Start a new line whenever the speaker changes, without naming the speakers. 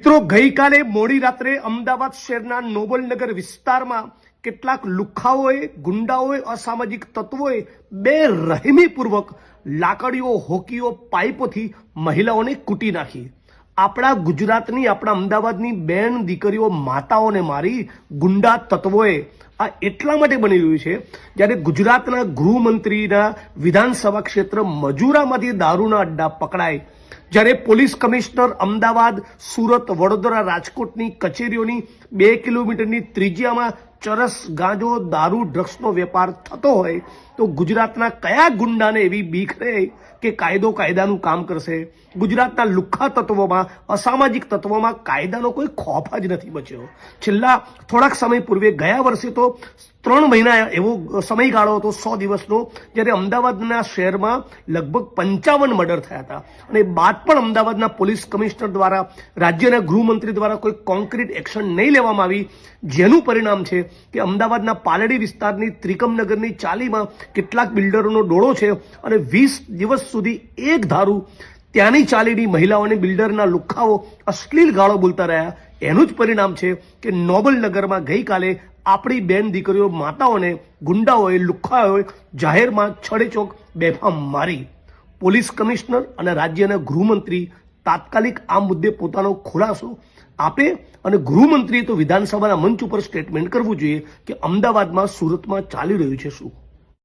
મિત્રો, ગઈકાલે મોડી રાત્રે અમદાવાદ શહેરના નોબલનગર વિસ્તારમાં કેટલાક લુખ્ખાઓએ, ગુંડાઓએ, અસામાજિક તત્વોએ બેરહેમીપૂર્વક લાકડીઓ, હોકીઓ, પાઇપોથી મહિલાઓને કૂટી નાખી. આપણા ગુજરાતની, આપણા અમદાવાદની બેન દીકરીઓ, માતાઓને મારી ગુંડા તત્વોએ. આ એટલા માટે બની રહ્યું છે જ્યારે ગુજરાતના ગૃહમંત્રીના વિધાનસભા ક્ષેત્ર મજૂરામાંથી દારૂના અડ્ડા પકડાય, જ્યારે પોલીસ કમિશનર અમદાવાદ, સુરત, વડોદરા, રાજકોટની કચેરીઓની 2 કિલોમીટરની ત્રિજ્યામાં ચરસ, ગાંજો, દારૂ, ડ્રગ્સનો વેપાર થતો હોય તો ગુજરાતના કયા ગુંડાને એવી બીક રહે કે કાયદો કાયદાનું કામ કરશે? ગુજરાતના લુખ્ખા તત્વોમાં, અસામાજિક તત્વોમાં કાયદાનો કોઈ ખોફ જ નથી બચ્યો. છેલ્લા થોડાક સમય પૂર્વે, ગયા વર્ષે તો 3 મહિના એવો સમયગાળો હતો, 100 દિવસનો, જ્યારે અમદાવાદના શહેરમાં લગભગ 55 મર્ડર થયા હતા. અને બાદ પણ અમદાવાદના પોલીસ કમિશનર દ્વારા, રાજ્યના ગૃહમંત્રી દ્વારા કોઈ કોન્ક્રીટ એક્શન નહીં લેવામાં આવી, જેનું પરિણામ છે કે અમદાવાદના પાલડી વિસ્તારની ત્રિકમનગરની ચાલીમાં કેટલાક બિલ્ડરોનો ડોળો છે અને 20 દિવસ સુધી એક ધારું ત્યાંની ચાલીની મહિલાઓને બિલ્ડરના લુખ્ખાઓ અશ્લીલ ગાળો બોલતા રહ્યા. એનું જ પરિણામ છે કે નોબલનગરમાં ગઈકાલે આપણી બેન દીકરીઓ, માતાઓને ગુંડાઓએ, લુખ્ખાઓએ જાહેરમાં છડેચોક બેફામ મારી. પોલીસ કમિશનર અને રાજ્યના ગૃહમંત્રી તાત્કાલિક આ મુદ્દે પોતાનો ખુલાસો આપે અને ગૃહમંત્રીએ તો વિધાનસભાના મંચ ઉપર સ્ટેટમેન્ટ કરવું જોઈએ કે અમદાવાદમાં, સુરતમાં ચાલી રહ્યું છે શું.